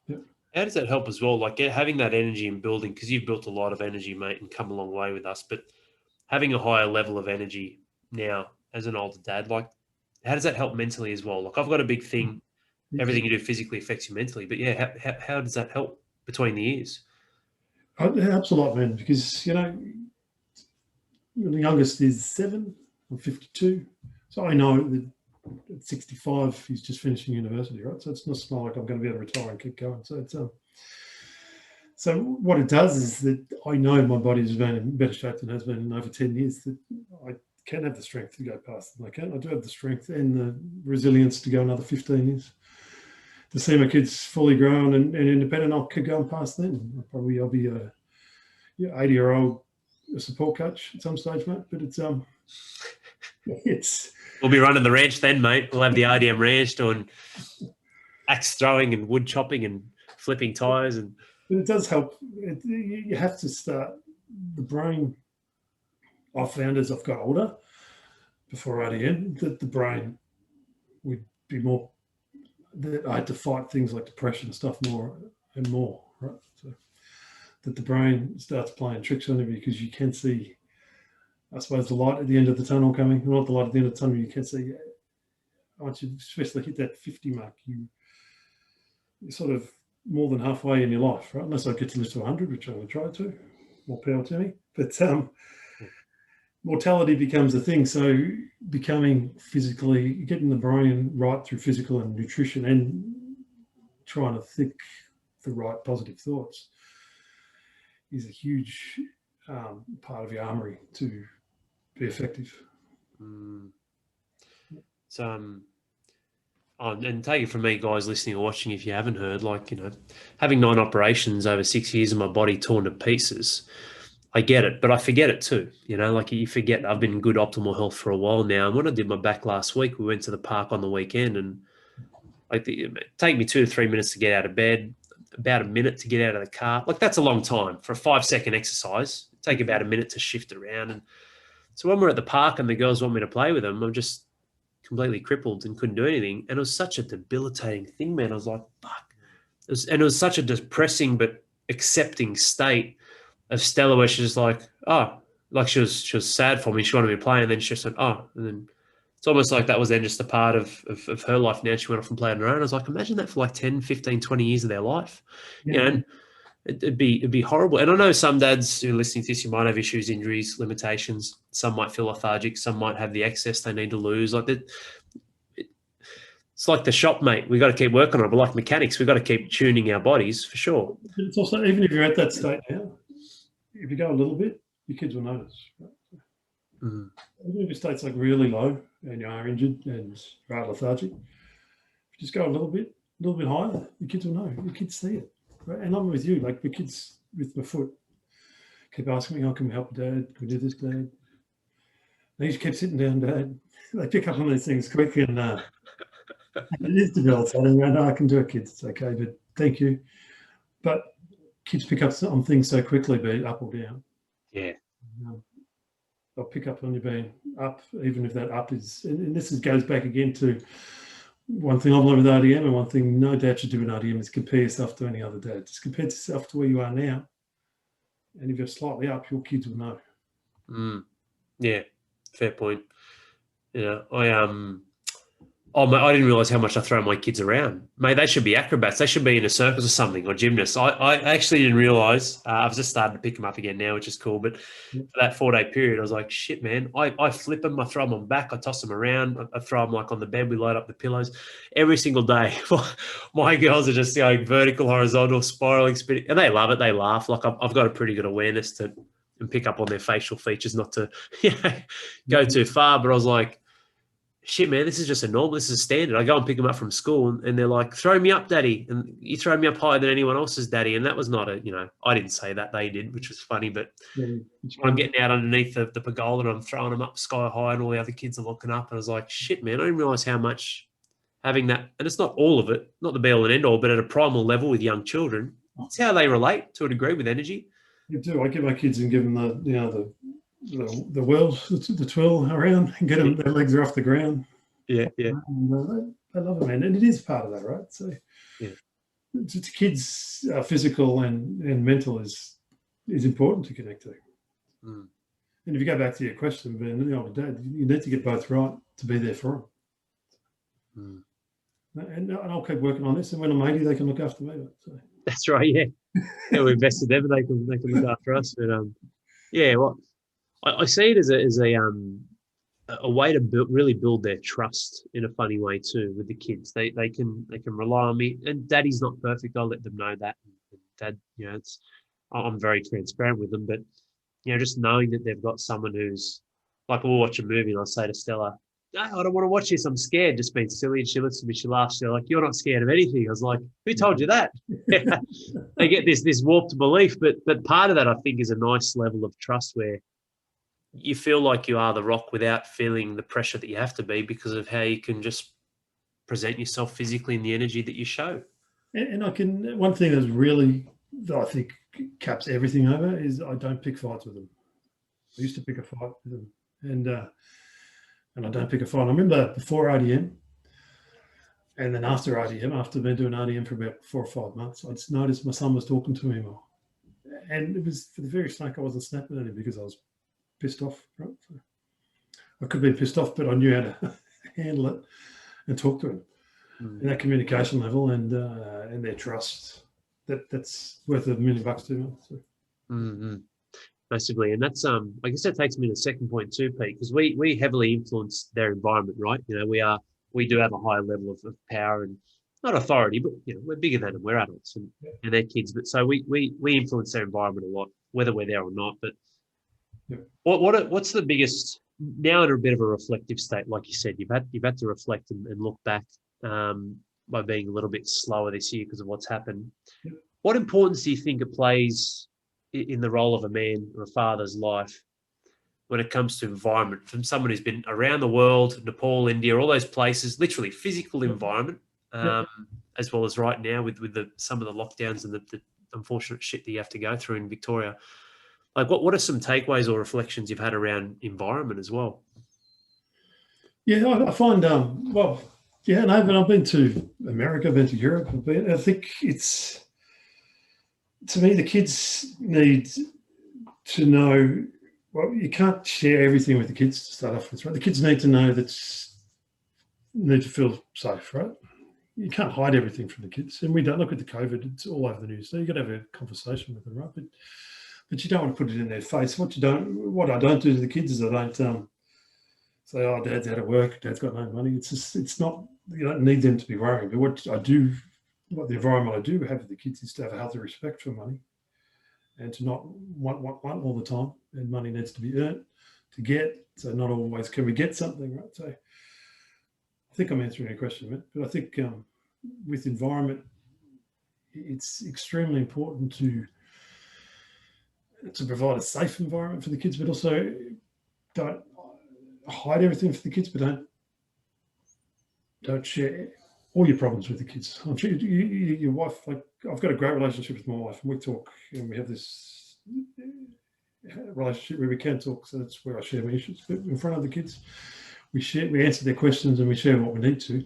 B: yeah.
A: How does that help as well? Like having that energy and building, because you've built a lot of energy, mate, and come a long way with us. But having a higher level of energy now as an older dad, like how does that help mentally as well? Like I've got a big thing. Everything you do physically affects you mentally. But yeah, how does that help between the years?
B: It helps a lot, man, because the youngest is 7. I'm 52, so I know that at 65 he's just finishing university, right? So it's not like I'm going to be able to retire and keep going. So it's so what it does is that I know my body has been in better shape than it has been in over 10 years. That I can have the strength to go past them. I do have the strength and the resilience to go another 15 years. To see my kids fully grown and independent, I'll keep going past then. I'll be a 80-year-old support coach at some stage, mate. But
A: we'll be running the ranch then, mate. We'll have the RDM ranch doing axe throwing and wood chopping and flipping tires. But
B: it does help. You have to start. The brain I've found as I've got older, before RDM, that the brain would be more, that I had to fight things like depression stuff more and more, right? So that the brain starts playing tricks on you because you can see, I suppose, the light at the end of the tunnel coming. Not the light at the end of the tunnel, you can see, once you especially hit that 50 mark, you're sort of more than halfway in your life, right? Unless I get to live to 100, which I'm going to try to. More power to me. But mortality becomes a thing. So becoming physically, getting the brain right through physical and nutrition and trying to think the right positive thoughts is a huge part of your armory to be effective.
A: So, and take it from me, guys listening or watching, if you haven't heard, like, having 9 operations over 6 years and my body torn to pieces, I get it, but I forget it too. Like you forget I've been in good optimal health for a while now. And when I did my back last week, we went to the park on the weekend, and like it take me 2 to 3 minutes to get out of bed, about a minute to get out of the car. Like that's a long time for a 5-second exercise. Take about a minute to shift around. And so when we're at the park and the girls want me to play with them, I'm just completely crippled and couldn't do anything. And it was such a debilitating thing, man. I was like, fuck. It was such a depressing but accepting state of Stella where she's just like, oh, like she was sad for me. She wanted me to play. And then she just said, oh, and then it's almost like that was then just a part of her life. Now she went off and played on her own. I was like, imagine that for like 10, 15, 20 years of their life.
B: Yeah.
A: And it'd be horrible. And I know some dads who are listening to this, you might have issues, injuries, limitations. Some might feel lethargic. Some might have the excess they need to lose. Like that, it's like the shop, mate. We got to keep working on it. But like mechanics, we got to keep tuning our bodies for sure.
B: But it's also, even if you're at that state now, if you go a little bit, your kids will notice. Right? Even if your state's like really low and you are injured and you are lethargic, if you just go a little bit higher, your kids will know. Your kids see it. Right? And I'm with you, like the kids with my foot keep asking me, how can we help Dad? Can we do this, Dad? They just kept sitting down, Dad. They pick up on these things quick, and it is debilitating. I know I can do it, kids. It's okay, but thank you. But kids pick up on things so quickly, be it up or down.
A: Yeah.
B: They'll pick up on you being up, even if that up is, and this goes back again to one thing I've learned with RDM, and one thing no dad should do in RDM is compare yourself to any other dad. Just compare yourself to where you are now. And if you're slightly up, your kids will know.
A: Yeah, fair point. I didn't realize how much I throw my kids around. Mate, they should be acrobats. They should be in a circus or something, or gymnasts. I actually didn't realize. I've just started to pick them up again now, which is cool. But for that 4-day period, I was like, shit, man. I flip them. I throw them on back. I toss them around. I throw them like on the bed. We load up the pillows. Every single day, my girls are just going vertical, horizontal, spiraling, spinning. And they love it. They laugh. Like I've got a pretty good awareness to and pick up on their facial features, not to go too far. But I was like, shit, man, this is just a normal, this is a standard. I go and pick them up from school and they're like, throw me up, Daddy. And you throw me up higher than anyone else's, Daddy. And that was not I didn't say that, they did, which was funny. But when I'm getting out underneath the pergola and I'm throwing them up sky high and all the other kids are looking up, and I was like, shit, man, I didn't realize how much having that, and it's not all of it, not the be all and end all, but at a primal level with young children, it's how they relate to a degree with energy.
B: You do. I get my kids and give them the whirls, the twirl around, and get them, their legs are off the ground.
A: Yeah.
B: And, they love it, man. And it is part of that, right? So to kids, physical and mental is important to connect to. And if you go back to your question, Ben, Dad, you need to get both right to be there for them. And I'll keep working on this. And when I'm 80, they can look after me. So.
A: That's right, yeah. We invested them, and they can look after us. But well, I see it as a way to really build their trust in a funny way too with the kids. They can rely on me, and Daddy's not perfect. I'll let them know that. And Dad, I'm very transparent with them, but just knowing that they've got someone who's like, we'll watch a movie and I'll say to Stella, no, I don't want to watch this. I'm scared. Just being silly. And she looks at me. She laughs. She's like, you're not scared of anything. I was like, who told you that? They get this warped belief, but part of that I think is a nice level of trust where you feel like you are the rock without feeling the pressure that you have to be because of how you can just present yourself physically in the energy that you show.
B: And one thing that I think caps everything over is I don't pick fights with them. I used to pick a fight with them, and I don't pick a fight. I remember before RDM, and then after RDM, after been doing RDM for about 4 or 5 months, I just noticed my son was talking to me more, and it was for the very snake I wasn't snapping at him because I was pissed off. Right? So I could be pissed off, but I knew how to handle it and talk to him. And that communication level and their trust, that's worth $1 million to me. So.
A: Massively, and that's I guess that takes me to the second point too, Pete, because we heavily influence their environment, right? You know, we do have a high level of power and not authority, but you know, we're bigger than them. We're adults and they're kids, but so we influence their environment a lot, whether we're there or not. But what's the biggest now in a bit of a reflective state, like you said, you've had to reflect and look back by being a little bit slower this year because of what's happened. What importance do you think it plays in the role of a man or a father's life when it comes to environment, from someone who's been around the world, Nepal, India, all those places, literally physical environment, as well as right now with some of the lockdowns and the unfortunate shit that you have to go through in Victoria? Like, what are some takeaways or reflections you've had around environment as well?
B: Yeah, I find, no, but I've been to America, I've been to Europe. I think it's, to me, the kids need to know, well, you can't share everything with the kids to start off with, right? The kids need to know need to feel safe, right? You can't hide everything from the kids. And we don't look at the COVID, it's all over the news. So you've got to have a conversation with them, right? But you don't want to put it in their face. What I don't do to the kids is I don't say, oh, Dad's out of work, Dad's got no money. It's not, you don't need them to be worrying. But what the environment I do have with the kids is to have a healthy respect for money and to not want all the time. And money needs to be earned to get. So not always can we get something, right? So I think I'm answering your question, Matt. But I think with environment, it's extremely important to provide a safe environment for the kids, but also don't hide everything for the kids, but don't share all your problems with the kids. I'm sure your wife, like, I've got a great relationship with my wife, and we talk, and we have this relationship where we can talk. So that's where I share my issues. But in front of the kids, we answer their questions and we share what we need to.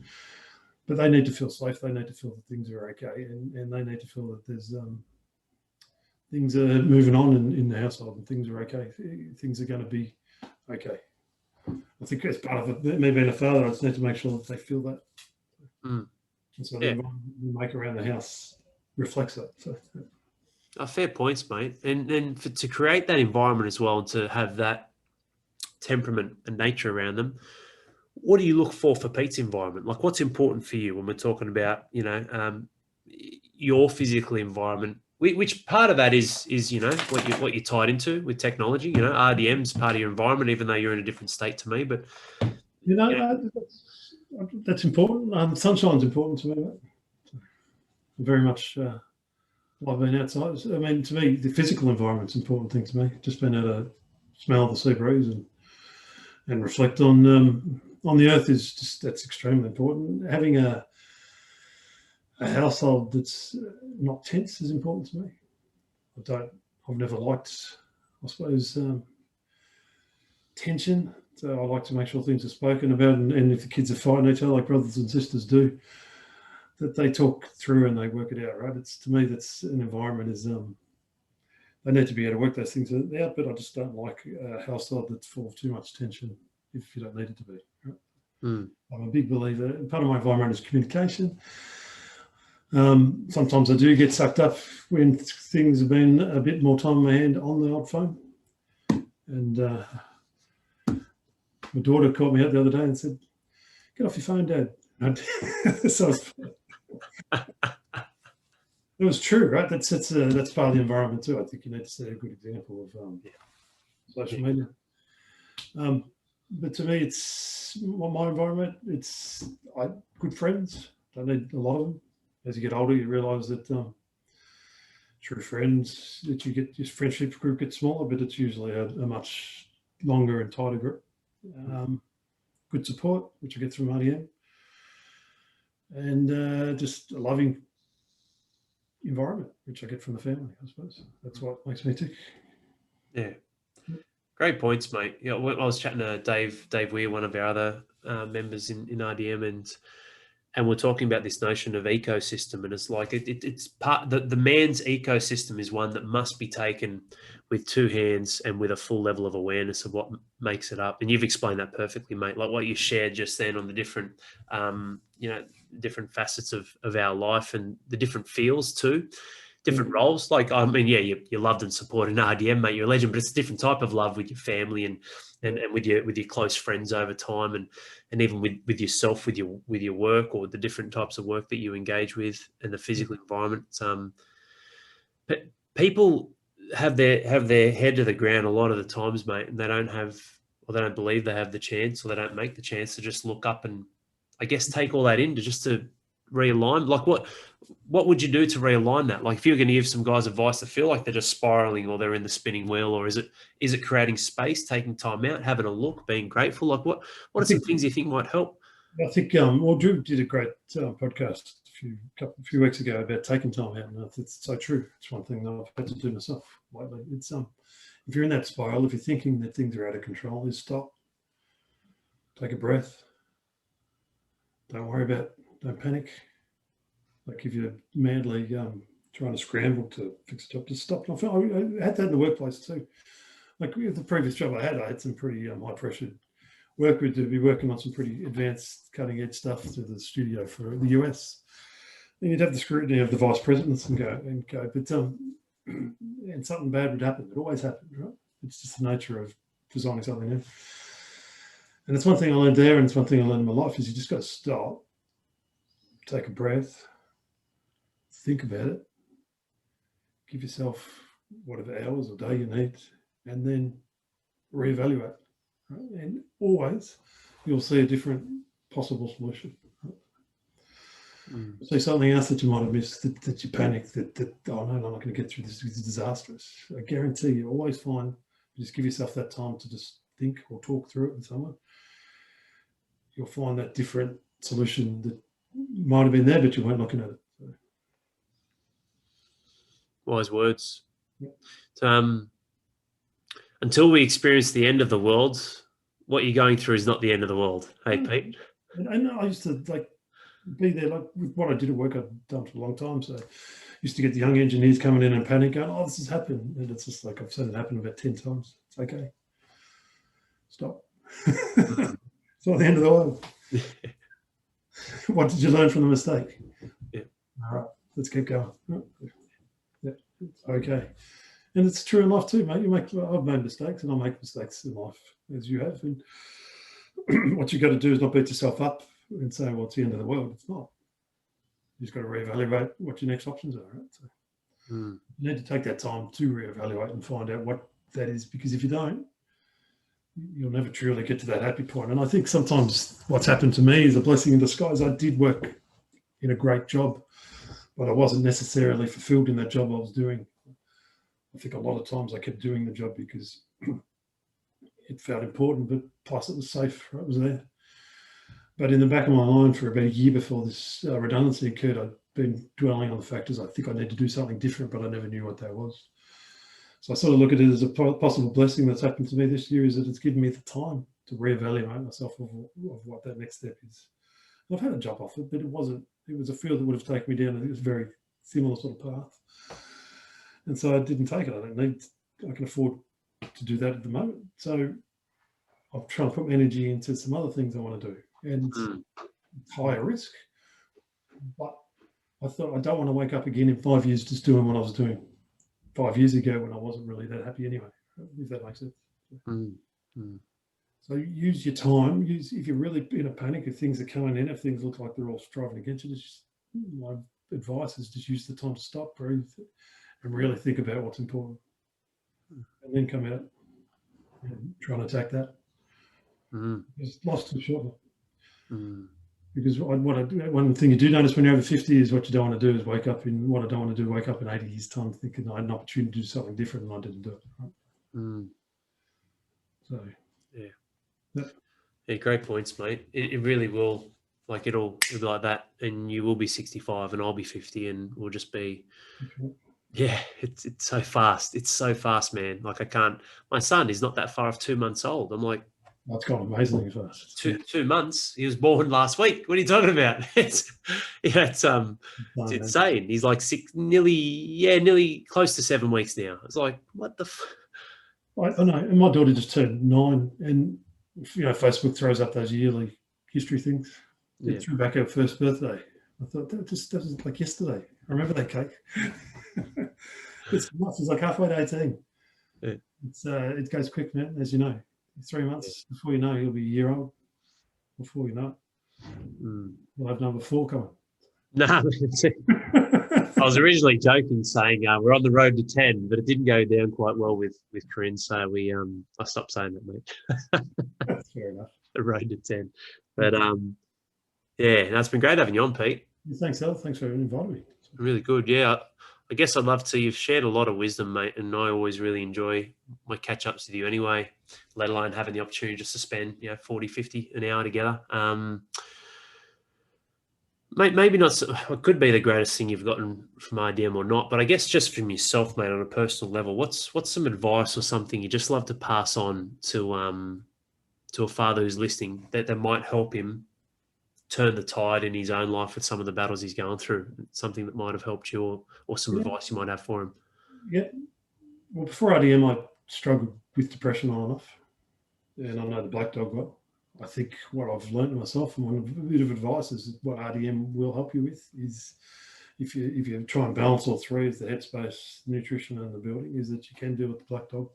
B: But they need to feel safe. They need to feel that things are okay, and they need to feel that there's things are moving on in the household and things are okay. Things are going to be okay. I think as part of it, me being a father, I just need to make sure that they feel that. And so the environment we make around the house reflects that. So,
A: fair points, mate. And to create that environment as well, and to have that temperament and nature around them, what do you look for Pete's environment? Like, what's important for you when we're talking about, you know, your physical environment? Which part of that is you know, what you're tied into with technology? You know, RDM's part of your environment, even though you're in a different state to me. But
B: that's important. Sunshine's important to me. Very much. I've been outside. I mean, to me, the physical environment's an important thing to me. Just being able to smell the sea breeze and reflect on the earth that's extremely important. Having a household that's not tense is important to me. I've never liked, I suppose, tension. So I like to make sure things are spoken about, and if the kids are fighting each other like brothers and sisters do, that they talk through and they work it out, right? It's, to me, that's an environment is, they need to be able to work those things out, but I just don't like a household that's full of too much tension if you don't need it to be, right? I'm a big believer, and part of my environment is communication. Sometimes I do get sucked up when things have been a bit more time in my hand on the old phone. And my daughter called me out the other day and said, "Get off your phone, Dad." So it was true, right? That's part of the environment too. I think you need to set a good example of social media. But to me, it's my environment. It's good friends. Don't need a lot of them. As you get older, you realise that true friends that you get, your friendship group gets smaller, but it's usually a much longer and tighter group. Good support, which I get from RDM, and just a loving environment, which I get from the family. I suppose that's what makes me tick.
A: Yeah. Great points, mate. I was chatting to Dave Weir, one of our other members in RDM, and we're talking about this notion of ecosystem, and it's like it's part the man's ecosystem is one that must be taken with two hands and with a full level of awareness of what makes it up. And you've explained that perfectly, mate. Like what you shared just then on the different, different facets of our life and the different feels too. Different roles. Like, I mean, yeah, you loved and supported RDM, mate. You're a legend, but it's a different type of love with your family and with your close friends over time, and even with yourself, with your work or the different types of work that you engage with and the physical environment. But people have their head to the ground a lot of the times, mate, and they don't believe they have the chance, or they don't make the chance to just look up and, I guess, take all that in to realign. Like what would you do to realign that? Like if you're going to give some guys advice that feel like they're just spiraling or they're in the spinning wheel, or is it creating space, taking time out, having a look, being grateful? Like what are some things you think might help?
B: I think Drew did a great podcast a few weeks ago about taking time out, and it's so true. It's one thing that I've had to do myself lately. It's if you're in that spiral, if you're thinking that things are out of control, is stop, take a breath, don't panic. Like if you're madly trying to scramble to fix a job, just stop. I had that in the workplace too. Like with the previous job I had some pretty high pressured work. We'd be working on some pretty advanced cutting edge stuff to the studio for the US. And you'd have the scrutiny of the vice presidents and go, but and something bad would happen. It always happened, right? It's just the nature of designing something new. And it's one thing I learned there, and it's one thing I learned in my life, is you just got to stop, take a breath, think about it, give yourself whatever hours or day you need, and then reevaluate. Right? And always you'll see a different possible solution. Right? See something else that you might have missed, that you panic, that oh no, I'm not going to get through this. It's disastrous. I guarantee you always find, just give yourself that time to just think or talk through it with someone. You'll find that different solution that might have been there, but you weren't looking at it. So.
A: Wise words. So, until we experience the end of the world, what you're going through is not the end of the world. Hey, Pete.
B: And I used to be there, like with what I did at work, I'd done for a long time. So I used to get the young engineers coming in and panic, going, "Oh, this has happened," and it's just like I've seen it happen about 10 times. It's okay. Stop. It's not the end of the world. What did you learn from the mistake?
A: Yeah.
B: All right, let's keep going. Yeah, it's okay. And it's true in life too, mate. I've made mistakes, and I make mistakes in life, as you have. And what you got to do is not beat yourself up and say, "Well, it's the end of the world." It's not. You just got to reevaluate what your next options are. Right? So you need to take that time to reevaluate and find out what that is, because if you don't, you'll never truly get to that happy point. And I think sometimes what's happened to me is a blessing in disguise. I did work in a great job, but I wasn't necessarily fulfilled in that job I was doing. I think a lot of times I kept doing the job because it felt important, but plus it was safe, right? It was there. But in the back of my mind for about a year before this redundancy occurred, I'd been dwelling on the factors. I think I need to do something different, but I never knew what that was. So I sort of look at it as a possible blessing that's happened to me this year, is that it's given me the time to reevaluate myself of what that next step is. And I've had a job offer, but it was a field that would have taken me down a very similar sort of path. And so I didn't take it. I can afford to do that at the moment. So I'm trying to put my energy into some other things I want to do. And it's higher risk. But I thought I don't want to wake up again in 5 years just doing what I was doing 5 years ago when I wasn't really that happy anyway, if that makes sense. So use your time. If you're really in a panic, if things are coming in, if things look like they're all striving against you, my advice is just use the time to stop, breathe, and really think about what's important, and then come out and try and attack that. It's life's too short. Because one thing you do notice when you're over 50 is what you don't want to do is wake up in 80 years' time thinking I had an opportunity to do something different and I didn't do it. Right? So
A: yeah, great points, mate. It really will. Like it'll be like that, and you will be 65, and I'll be 50, and we'll just be Yeah, it's so fast. It's so fast, man. Like I can't. My son is not that far off 2 months old. I'm like,
B: That's gone amazingly fast.
A: two months. He was born last week. What are you talking about? It's insane. He's like nearly close to 7 weeks now. It's like, what the?
B: I know. And my daughter just turned 9, and Facebook throws up those yearly history things. It threw back her first birthday. I thought that was like yesterday. I remember that cake. It's nuts. It's like halfway to 18.
A: Yeah.
B: It goes quick, man. As you know, 3 months before you know, he'll be a year old. Before you know it, we'll have number 4 coming.
A: No, I was originally joking, saying we're on the road to 10, but it didn't go down quite well with Corinne, so I stopped saying that, mate.
B: That's fair enough.
A: The road to 10, but yeah, that's been great having you on, Pete.
B: Thanks, Al. Thanks for inviting me.
A: Really good. Yeah, I guess I'd love to. You've shared a lot of wisdom, mate, and I always really enjoy my catch-ups with you anyway, let alone having the opportunity just to spend 40, 50 an hour together. Maybe not. It could be the greatest thing you've gotten from RDM or not, but I guess just from yourself, mate, on a personal level, what's some advice or something you just love to pass on to a father who's listening that might help him turn the tide in his own life with some of the battles he's going through? Something that might have helped you, or some advice you might have for him.
B: Yeah. Well, before RDM, I struggled with depression on and off, and I know the black dog well. I think what I've learned myself, and one bit of advice is what RDM will help you with is if you try and balance all three, is the headspace, nutrition, and the building, is that you can deal with the black dog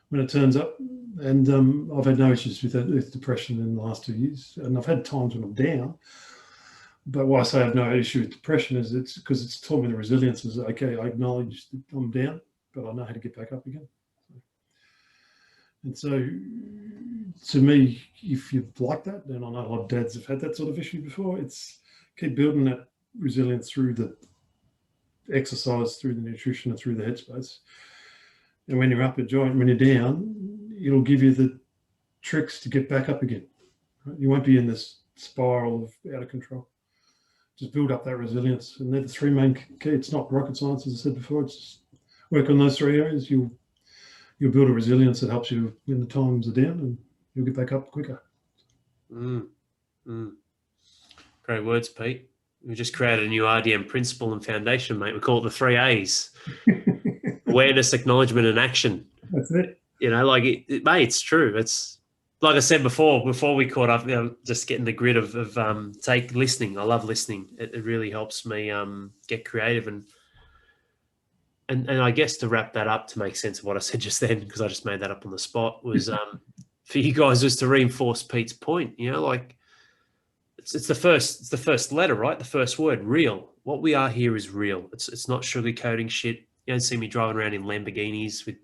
B: when it turns up. And I've had no issues with depression in the last 2 years, and I've had times when I'm down. But why I say I have no issue with depression is it's because it's taught me the resilience. Is okay, I acknowledge that I'm down, but I know how to get back up again. And so, to me, if you like that, and I know a lot of dads have had that sort of issue before, it's keep building that resilience through the exercise, through the nutrition, and through the headspace. And when you're up at joint, when you're down, it'll give you the tricks to get back up again. Right? You won't be in this spiral of out of control. Just build up that resilience. And they're the 3 main key. It's not rocket science, as I said before. It's just work on those 3 areas. You'll build a resilience that helps you when the times are down, and you'll get back up quicker.
A: Great words, Pete. We just created a new RDM principle and foundation, mate. We call it the 3 A's. Awareness, acknowledgement, and action.
B: That's it.
A: Mate, it's true. It's like I said before we caught up, just getting the grid of listening. I love listening. It really helps me get creative and I guess to wrap that up, to make sense of what I said just then, because I just made that up on the spot, was for you guys was to reinforce Pete's point. It's the first letter, right? The first word, real. What we are here is real. It's not sugarcoating shit. You don't see me driving around in Lamborghinis with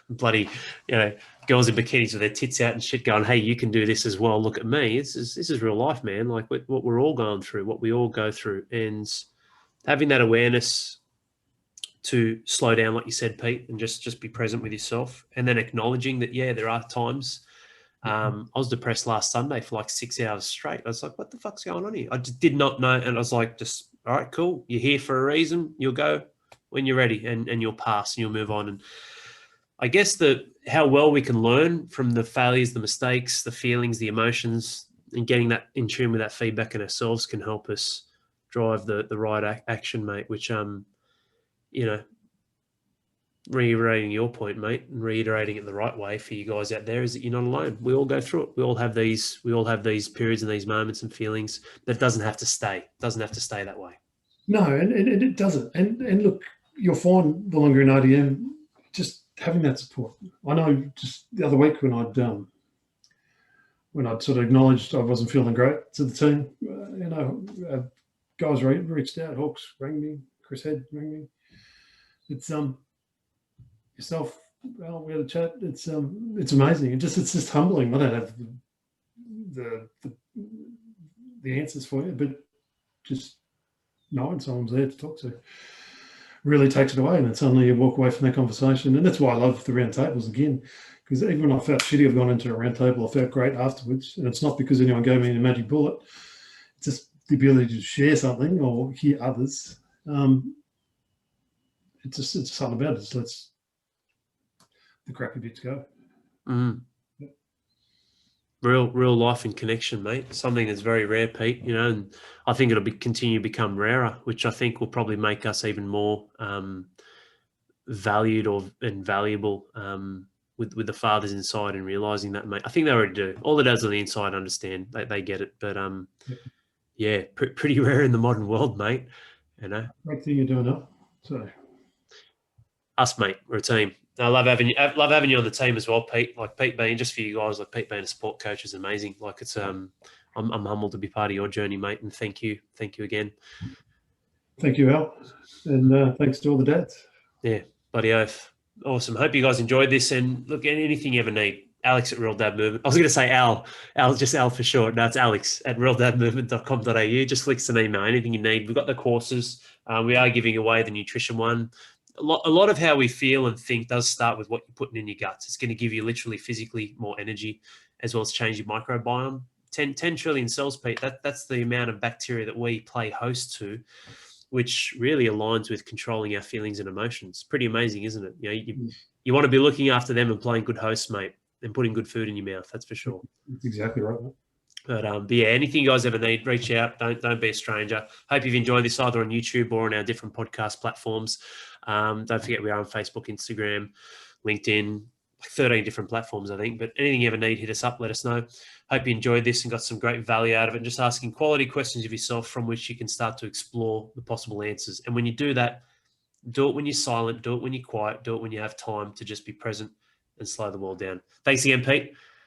A: bloody, girls in bikinis with their tits out and shit going, hey, you can do this as well. Look at me. This is real life, man. Like what we're all going through, what we all go through. And having that awareness to slow down, like you said, Pete, and just be present with yourself. And then acknowledging that, there are times. I was depressed last Sunday for like 6 hours straight. I was like, what the fuck's going on here? I just did not know. And I was like, just, all right, cool. You're here for a reason. You'll go when you're ready, and you'll pass and you'll move on. And I guess how well we can learn from the failures, the mistakes, the feelings, the emotions, and getting that in tune with that feedback in ourselves can help us drive the right action, mate, which, reiterating your point, mate, and reiterating it the right way for you guys out there, is that you're not alone. We all go through it. We all have these periods and these moments and feelings. That doesn't have to stay. It doesn't have to stay that way. No, and it doesn't. And look, you'll find the longer in RDM, just having that support. I know just the other week when I'd sort of acknowledged I wasn't feeling great to the team, guys reached out, Hawks rang me, Chris Head rang me. It's yourself, well, we had a chat. It's amazing. It's just humbling. I don't have the answers for you, but just knowing someone's there to talk to really takes it away. And then suddenly you walk away from that conversation. And that's why I love the round tables again, because even when I felt shitty, I've gone into a round table, I felt great afterwards. And it's not because anyone gave me a magic bullet. It's just the ability to share something or hear others.
B: it's something about it. So let's the crappy bits go.
A: Mm. Real life and connection, mate. Something that's very rare, Pete. And I think it'll continue to become rarer, which I think will probably make us even more valued and valuable with the fathers inside and realizing that, mate. I think they already do. All the dads on the inside understand. They get it, but yeah, pretty rare in the modern world, mate.
B: Great thing you're doing now. So
A: us, mate, we're a team. I love having you. I love having you on the team as well, Pete. Like Pete being just for you guys, like Pete being a support coach is amazing. Like it's I'm humbled to be part of your journey, mate, and thank you again.
B: Thank you, Al, and thanks to all the dads.
A: Yeah, bloody oath. Awesome. Hope you guys enjoyed this. And look, anything you ever need, Alex at Real Dad Movement. I was going to say Al, just Al for short. No, it's Alex at realdadmovement.com.au. Just flick an email. Anything you need. We've got the courses. We are giving away the nutrition one. A lot of how we feel and think does start with what you're putting in your guts. It's going to give you literally physically more energy, as well as change your microbiome. 10 trillion cells, Pete. That's the amount of bacteria that we play host to, which really aligns with controlling our feelings and emotions. Pretty amazing, isn't it? You want to be looking after them and playing good hosts, mate, and putting good food in your mouth. That's for sure.
B: That's exactly right, mate.
A: But yeah, anything you guys ever need, reach out. Don't be a stranger. Hope you've enjoyed this either on YouTube or on our different podcast platforms. Don't forget we are on Facebook, Instagram, LinkedIn, 13 different platforms, I think. But anything you ever need, hit us up, let us know. Hope you enjoyed this and got some great value out of it. And just asking quality questions of yourself from which you can start to explore the possible answers. And when you do that, do it when you're silent, do it when you're quiet, do it when you have time to just be present and slow the world down. Thanks again, Pete.